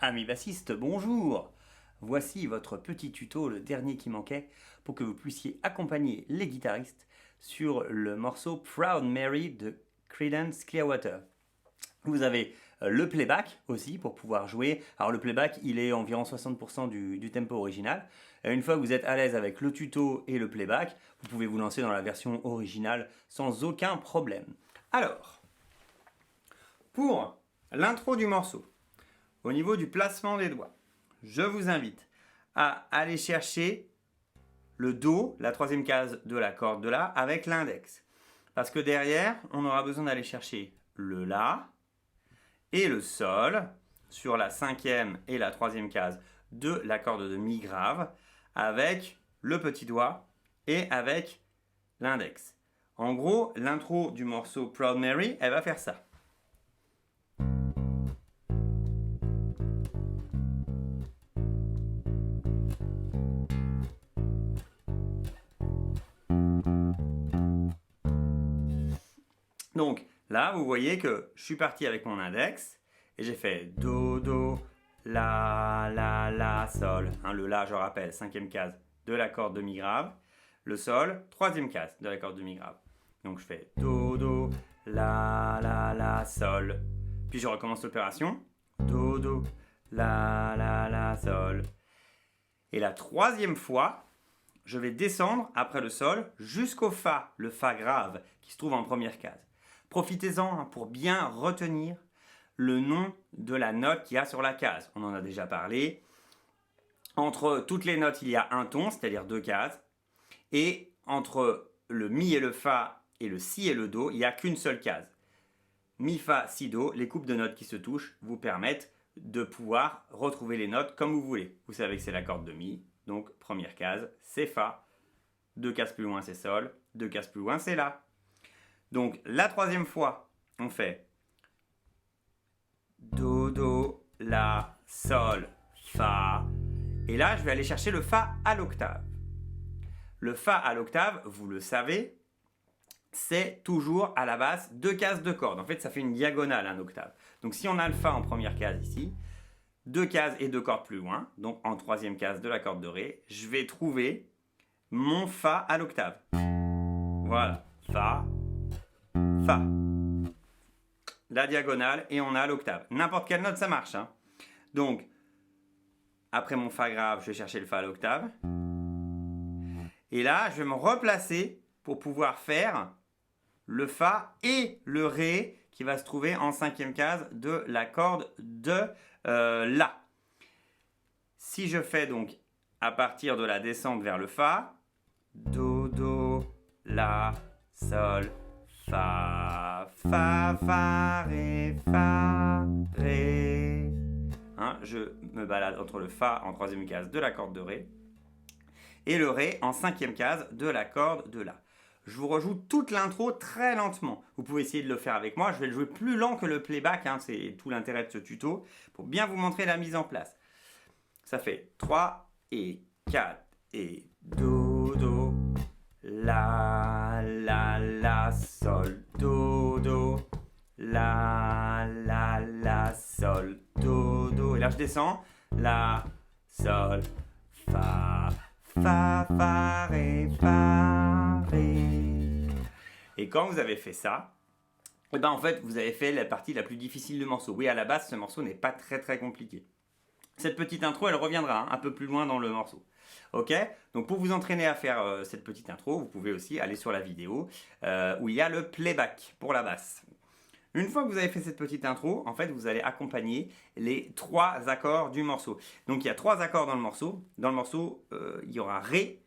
Amis bassistes, bonjour! Voici votre petit tuto, le dernier qui manquait, pour que vous puissiez accompagner les guitaristes sur le morceau Proud Mary de Creedence Clearwater. Vous avez le playback aussi pour pouvoir jouer. Alors le playback, il est environ 60% du tempo original. Et une fois que vous êtes à l'aise avec le tuto et le playback, vous pouvez vous lancer dans la version originale sans aucun problème. Alors, pour l'intro du morceau, au niveau du placement des doigts, je vous invite à aller chercher le Do, la troisième case de la corde de La, avec l'index. Parce que derrière, on aura besoin d'aller chercher le La et le Sol sur la cinquième et la troisième case de la corde de Mi grave avec le petit doigt et avec l'index. En gros, l'intro du morceau Proud Mary, elle va faire ça. Donc là, vous voyez que je suis parti avec mon index et j'ai fait Do, Do, La, Sol. Hein, le La, je rappelle, cinquième case de la corde de Mi grave. Le Sol, troisième case de la corde de Mi grave. Donc je fais Do, Do, La, Sol. Puis je recommence l'opération. Do, Do, La, Sol. Et la troisième fois, je vais descendre après le Sol jusqu'au Fa, le Fa grave, qui se trouve en première case. Profitez-en pour bien retenir le nom de la note qu'il y a sur la case. On en a déjà parlé. Entre toutes les notes, il y a un ton, c'est-à-dire deux cases. Et entre le Mi et le Fa et le Si et le Do, il n'y a qu'une seule case. Mi, Fa, Si, Do, les coupes de notes qui se touchent vous permettent de pouvoir retrouver les notes comme vous voulez. Vous savez que c'est la corde de Mi, donc première case, c'est Fa. Deux cases plus loin, c'est Sol. Deux cases plus loin, c'est La. Donc la troisième fois, on fait Do, Do, La, Sol, Fa. Et là, je vais aller chercher le Fa à l'octave. Le Fa à l'octave, vous le savez, c'est toujours à la basse deux cases de cordes. En fait, ça fait une diagonale, un octave. Donc si on a le Fa en première case ici, deux cases et deux cordes plus loin, donc en troisième case de la corde de Ré, je vais trouver mon Fa à l'octave. Voilà, Fa, Fa. La diagonale et on a l'octave. N'importe quelle note, ça marche. Hein. Donc, après mon Fa grave, je vais chercher le Fa à l'octave. Et là, je vais me replacer pour pouvoir faire le Fa et le Ré qui va se trouver en cinquième case de la corde de La. Si je fais donc à partir de la descente vers le Fa, Do, Do, La, Sol, Fa, Ré, Ré. Hein, je me balade entre le Fa en troisième case de la corde de Ré et le Ré en cinquième case de la corde de La. Je vous rejoue toute l'intro très lentement. Vous pouvez essayer de le faire avec moi. Je vais le jouer plus lent que le playback. Hein, c'est tout l'intérêt de ce tuto pour bien vous montrer la mise en place. Ça fait 3 et 4 et Do, Do, La, Sol, Do, Do, La, Sol, Do, Do. Et là, je descends. La, Sol, Fa, Ré, Ré. Et quand vous avez fait ça, et ben en fait, vous avez fait la partie la plus difficile du morceau. Oui, à la base, ce morceau n'est pas très compliqué. Cette petite intro, elle reviendra un peu plus loin dans le morceau. Ok? Donc pour vous entraîner à faire cette petite intro, vous pouvez aussi aller sur la vidéo où il y a le playback pour la basse. Une fois que vous avez fait cette petite intro, en fait, vous allez accompagner les trois accords du morceau. Donc il y a trois accords dans le morceau. Dans le morceau, il y aura Ré,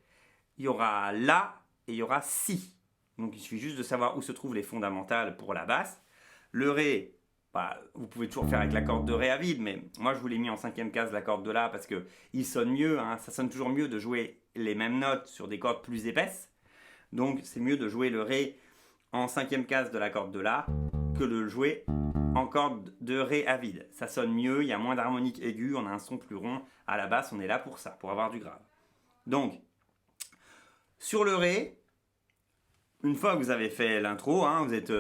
il y aura La et il y aura Si. Donc il suffit juste de savoir où se trouvent les fondamentales pour la basse. Le Ré, bah, vous pouvez toujours faire avec la corde de Ré à vide, mais moi je vous l'ai mis en cinquième case la corde de La parce qu'il sonne mieux, hein, ça sonne toujours mieux de jouer les mêmes notes sur des cordes plus épaisses. Donc c'est mieux de jouer le Ré en cinquième case de la corde de La que de le jouer en corde de Ré à vide. Ça sonne mieux, il y a moins d'harmonique aiguë, on a un son plus rond. À la basse, on est là pour ça, pour avoir du grave. Donc, sur le Ré, une fois que vous avez fait l'intro, hein, vous êtes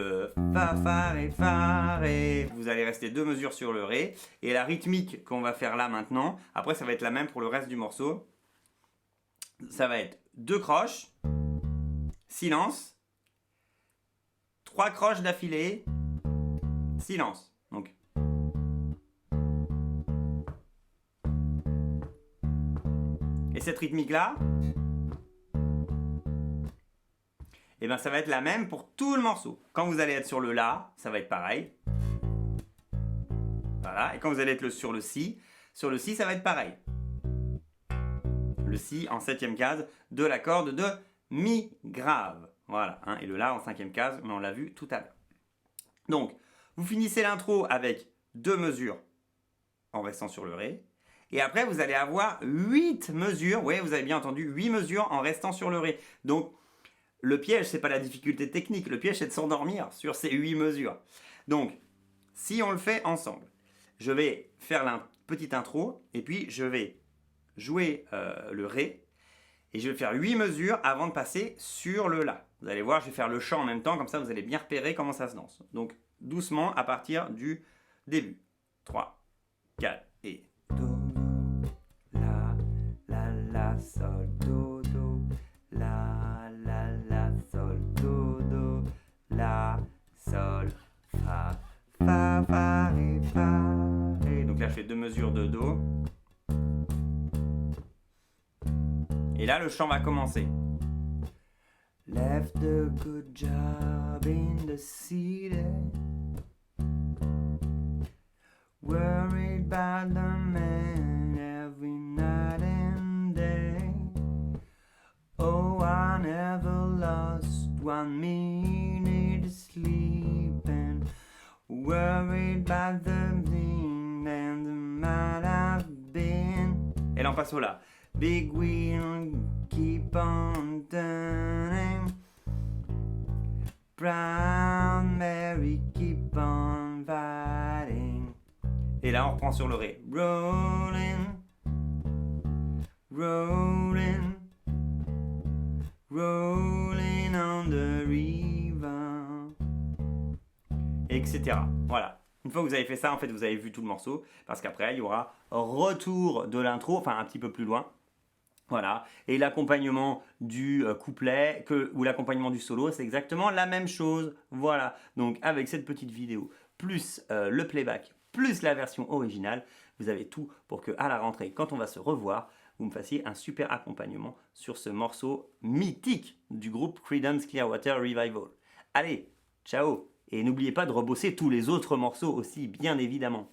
fa, fa, ré, fa, ré. Vous allez rester 2 mesures sur le ré. Et la rythmique qu'on va faire là maintenant, après ça va être la même pour le reste du morceau. Ça va être 2 croches, silence, 3 croches d'affilée, silence. Donc. Et cette rythmique-là, et bien ça va être la même pour tout le morceau. Quand vous allez être sur le La, ça va être pareil. Voilà. Et quand vous allez être sur le Si, ça va être pareil. Le Si en 7e case de la corde de Mi grave. Voilà. Hein, et le La en 5e case, mais on l'a vu tout à l'heure. Donc, vous finissez l'intro avec 2 mesures en restant sur le Ré. Et après, vous allez avoir 8 mesures. Oui, vous avez bien entendu, 8 mesures en restant sur le Ré. Donc, le piège, ce n'est pas la difficulté technique. Le piège, c'est de s'endormir sur ces 8 mesures. Donc, si on le fait ensemble, je vais faire la petite intro et puis je vais jouer le Ré et je vais faire 8 mesures avant de passer sur le La. Vous allez voir, je vais faire le chant en même temps, comme ça vous allez bien repérer comment ça se danse. Donc, doucement à partir du début. 3, 4 et Do, La, La, Sol, Do, La, Sol, Do, La, Sol, Fa, Ré, Fa, Ré. Donc là, je fais 2 mesures de Do. Et là, le chant va commencer. Left a good job in the city, worried about the man every night and day. Oh, I never lost 1 minute of sleep and worried about the thing and the might have been. Et là, on passe au La. Big wheel keep on turning, Brown Mary keep on fighting. Et là on reprend sur le Ré. Rolling, rolling, rolling on the river, etc. Voilà. Une fois que vous avez fait ça, en fait, vous avez vu tout le morceau, parce qu'après, il y aura retour de l'intro, enfin un petit peu plus loin. Voilà, et l'accompagnement du couplet ou l'accompagnement du solo, c'est exactement la même chose. Voilà, donc avec cette petite vidéo, plus le playback, plus la version originale, vous avez tout pour que à la rentrée, quand on va se revoir, vous me fassiez un super accompagnement sur ce morceau mythique du groupe Creedence Clearwater Revival. Allez, ciao, et n'oubliez pas de rebosser tous les autres morceaux aussi, bien évidemment.